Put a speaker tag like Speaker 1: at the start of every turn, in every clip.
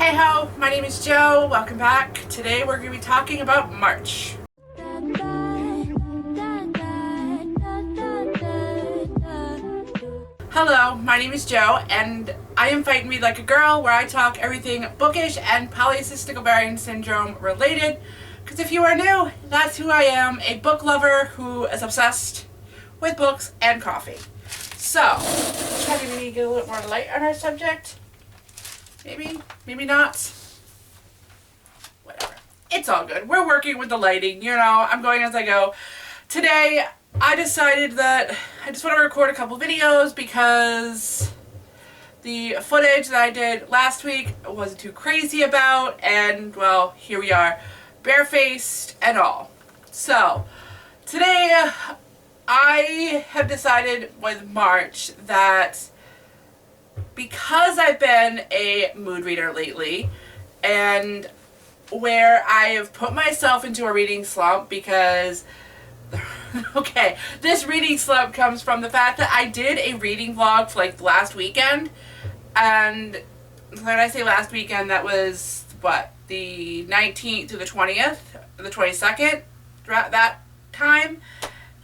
Speaker 1: Hey ho, my name is Joe. Welcome back. Today we're going to be talking about March. Hello, my name is Joe, and I am Fight and Read Like a Girl, where I talk everything bookish and polycystic ovarian syndrome related. Because if you are new, that's who I am, a book lover who is obsessed with books and coffee. So, try to maybe get a little more light on our subject. Maybe, maybe not. Whatever. It's all good. We're working with the lighting, you know, I'm going as I go. Today, I decided that I just want to record a couple videos because the footage that I did last week I wasn't too crazy about, and well, here we are, barefaced and all. So, today I have decided with March that because I've been a mood reader lately, and where I have put myself into a reading slump because okay, this reading slump comes from the fact that I did a reading vlog for like last weekend, and when I say last weekend, that was what, the 19th to the 20th, the 22nd, that time.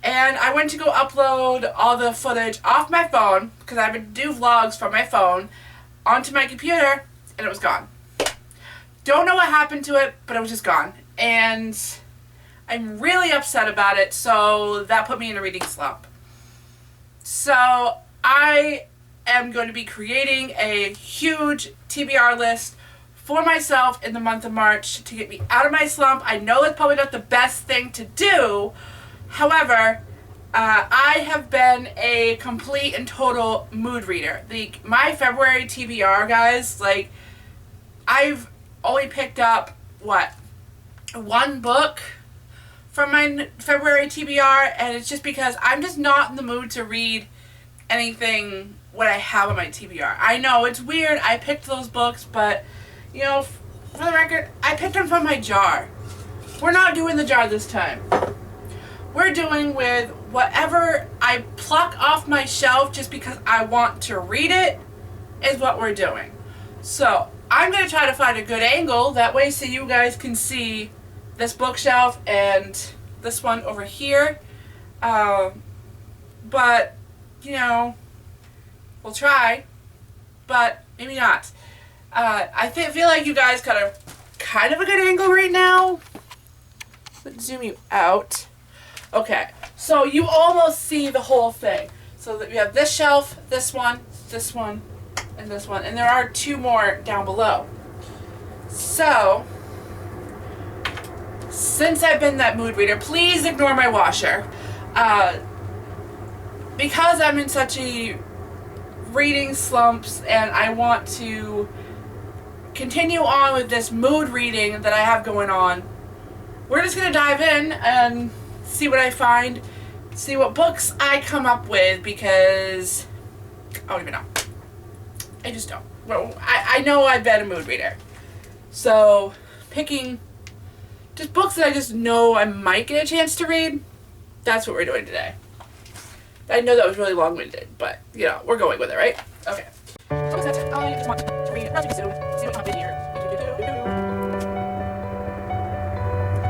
Speaker 1: And I went to go upload all the footage off my phone, because I would do vlogs from my phone, onto my computer, and it was gone. Don't know what happened to it, but it was just gone. And I'm really upset about it, so that put me in a reading slump. So I am going to be creating a huge TBR list for myself in the month of March to get me out of my slump. I know that's probably not the best thing to do. However, I have been a complete and total mood reader. My February TBR, guys, like, I've only picked up, what, one book from my February TBR, and it's just because I'm just not in the mood to read anything what I have on my TBR. I know, it's weird, I picked those books, but, you know, for the record, I picked them from my jar. We're not doing the jar this time. We're doing with whatever I pluck off my shelf just because I want to read it is what we're doing. So I'm going to try to find a good angle that way so you guys can see this bookshelf and this one over here. But, you know, we'll try, but maybe not. I feel like you guys got a kind of a good angle right now. Let's zoom you out. Okay, so you almost see the whole thing. So that we have this shelf, this one, and this one. And there are two more down below. So, since I've been that mood reader, please ignore my washer. Because I'm in such a reading slumps and I want to continue on with this mood reading that I have going on, we're just going to dive in and see what I find, see what books I come up with, because I don't even know. I just don't. Well, I know I've been a mood reader. So, picking just books that I just know I might get a chance to read, that's what we're doing today. I know that was really long-winded, but, you know, we're going with it, right? Okay. So that's it. I just want to read it relatively soon, see what comes in here.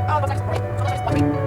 Speaker 1: Oh, what's next? Wait, so let's just read.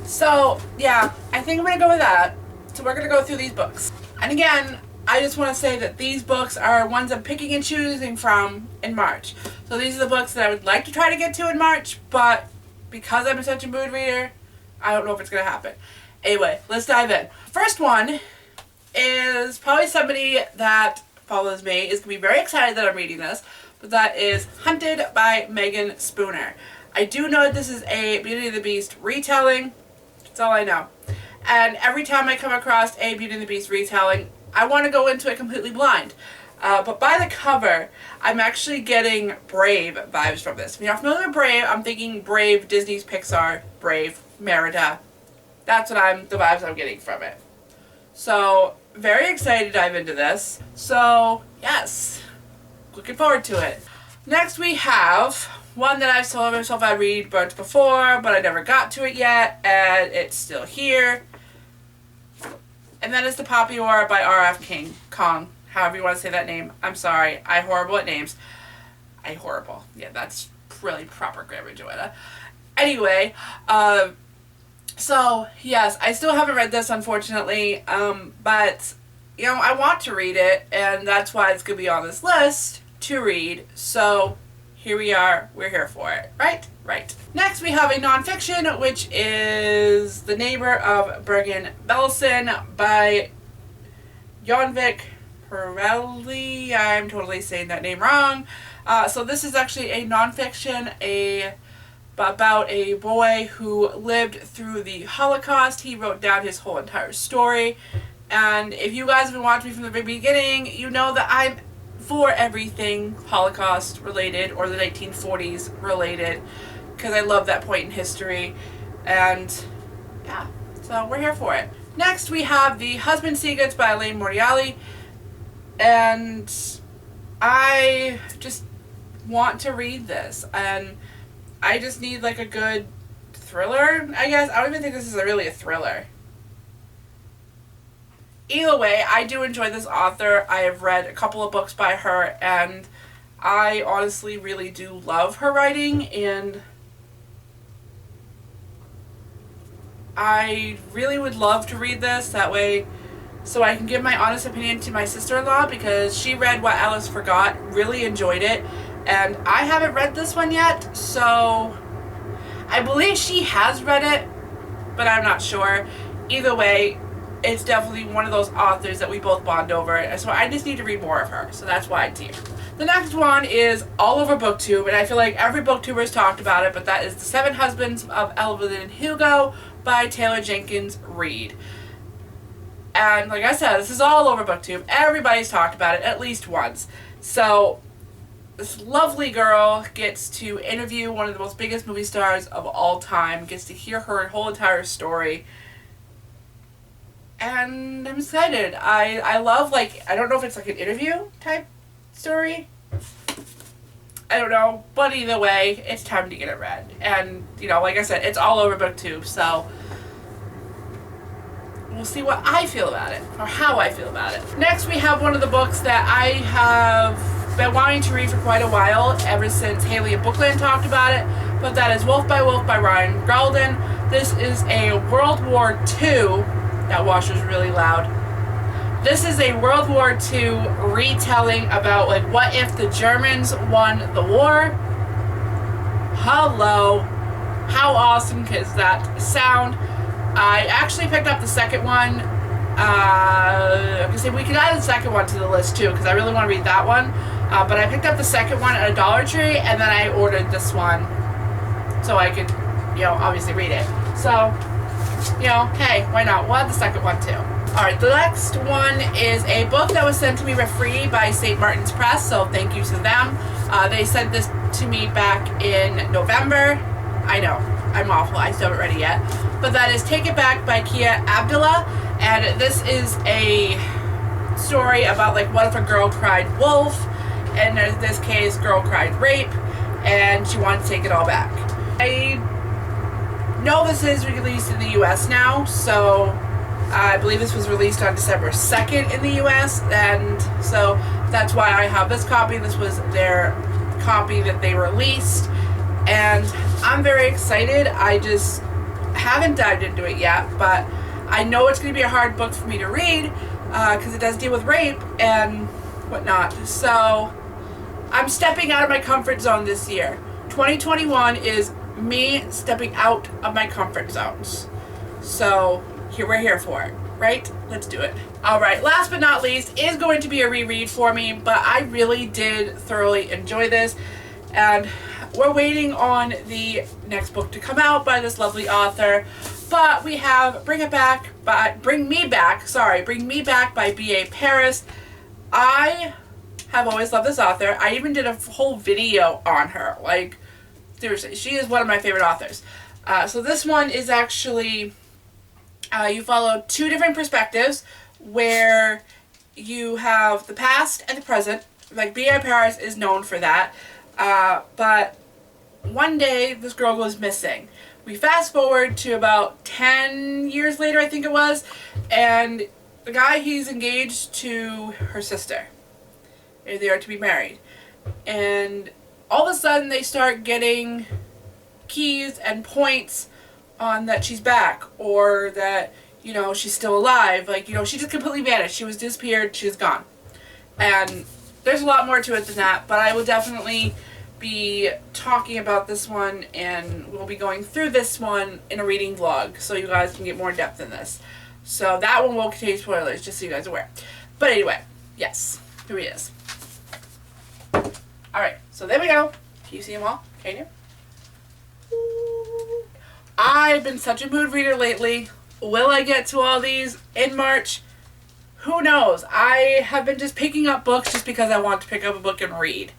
Speaker 1: So, yeah, I think I'm going to go with that. So we're going to go through these books. And again, I just want to say that these books are ones I'm picking and choosing from in March. So these are the books that I would like to try to get to in March, but because I'm such a mood reader, I don't know if it's going to happen. Anyway, let's dive in. First one is probably somebody that follows me is going to be very excited that I'm reading this, but that is Hunted by Megan Spooner. I do know that this is a Beauty and the Beast retelling. That's all I know. And every time I come across a Beauty and the Beast retelling, I want to go into it completely blind. But by the cover, I'm actually getting Brave vibes from this. If you're not familiar with Brave, I'm thinking Brave, Disney's Pixar, Brave, Merida. That's what the vibes I'm getting from it. So, very excited to dive into this. So, yes, looking forward to it. Next we have one that I've told myself I'd read once before, but I never got to it yet, and it's still here. And that is The Poppy War by R.F. Kong. However you want to say that name. I'm sorry. I'm horrible at names. Horrible. Yeah, that's really proper grammar, Joanna. Anyway, so, yes, I still haven't read this, unfortunately, but, you know, I want to read it, and that's why it's going to be on this list to read, so here we are, we're here for it, right? Right. Next, we have a nonfiction, which is The Neighbor of Bergen-Belsen by Jonvik Pirelli. I'm totally saying that name wrong. So this is actually a nonfiction, about a boy who lived through the Holocaust. He wrote down his whole entire story. And if you guys have been watching me from the very beginning, you know that I'm for everything Holocaust related or the 1940s related, because I love that point in history. And yeah, so we're here for it. Next we have The Husband Secrets by Elaine Moriarty. And I just want to read this, and I just need like a good thriller, I guess. I don't even think this is really a thriller. Either way, I do enjoy this author. I have read a couple of books by her, and I honestly really do love her writing, and I really would love to read this, that way so I can give my honest opinion to my sister-in-law, because she read What Alice Forgot, really enjoyed it, and I haven't read this one yet, so I believe she has read it, but I'm not sure. Either way, it's definitely one of those authors that we both bond over, so I just need to read more of her, so that's why it's here. The next one is all over BookTube, and I feel like every BookTuber has talked about it, but that is The Seven Husbands of Evelyn Hugo by Taylor Jenkins Reid. And like I said, this is all over BookTube. Everybody's talked about it at least once. So this lovely girl gets to interview one of the most biggest movie stars of all time, gets to hear her whole entire story. And I'm excited. I love, like, I don't know if it's like an interview type story. I don't know. But either way, it's time to get it read. And, you know, like I said, it's all over BookTube, so we'll see what I feel about it, or how I feel about it. Next, we have one of the books that I have been wanting to read for quite a while, ever since Haley and Bookland talked about it, but that is Wolf by Ryan Gralden. This is a World War II, that washer's really loud. This is a World War II retelling about, like, what if the Germans won the war? Hello. How awesome does that sound? I actually picked up the second one. I'm going to say we could add the second one to the list too, because I really want to read that one. But I picked up the second one at a Dollar Tree, and then I ordered this one so I could, you know, obviously read it. So, you know, hey, why not? We'll have the second one too. Alright, the next one is a book that was sent to me for free by St. Martin's Press, so thank you to them. They sent this to me back in November. I know, I'm awful, I still haven't read it yet. But that is Take It Back by Kia Abdullah, and this is a story about, like, what if a girl cried wolf, and in this case, girl cried rape, and she wanted to take it all back. I know this is released in the US now, so I believe this was released on December 2nd in the US, and so that's why I have this copy. This was their copy that they released, and I'm very excited. I just haven't dived into it yet, but I know it's going to be a hard book for me to read because it does deal with rape and whatnot. So I'm stepping out of my comfort zone this year. 2021 is me stepping out of my comfort zones. So we're here for it, right? Let's do it. Alright, last but not least is going to be a reread for me, but I really did thoroughly enjoy this, and we're waiting on the next book to come out by this lovely author, but we have Bring Me Back by B.A. Paris. I have always loved this author. I even did a whole video on her. Like, seriously, she is one of my favorite authors. So this one is actually, you follow two different perspectives where you have the past and the present. Like, B.I. Paris is known for that. But one day, this girl goes missing. We fast forward to about 10 years later, I think it was, and the guy, he's engaged to her sister. They are to be married. And all of a sudden, they start getting keys and points on that she's back, or that, you know, she's still alive. Like, you know, she just completely vanished. She was disappeared. She's gone. And there's a lot more to it than that, but I will definitely be talking about this one, and we'll be going through this one in a reading vlog, so you guys can get more depth in this. So that one will contain spoilers, just so you guys are aware. But anyway, yes, here he is. Alright, so there we go. Can you see them all? Can you? I've been such a mood reader lately. Will I get to all these in March? Who knows? I have been just picking up books just because I want to pick up a book and read.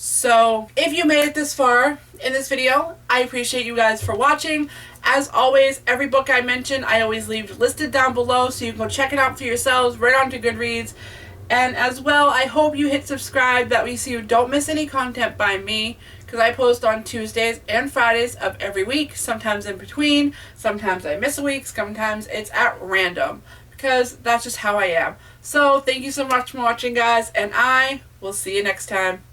Speaker 1: So, if you made it this far in this video, I appreciate you guys for watching. As always, every book I mention, I always leave listed down below, so you can go check it out for yourselves, right on to Goodreads. And as well, I hope you hit subscribe, that way so you don't miss any content by me, because I post on Tuesdays and Fridays of every week, sometimes in between, sometimes I miss a week, sometimes it's at random, because that's just how I am. So, thank you so much for watching, guys, and I will see you next time.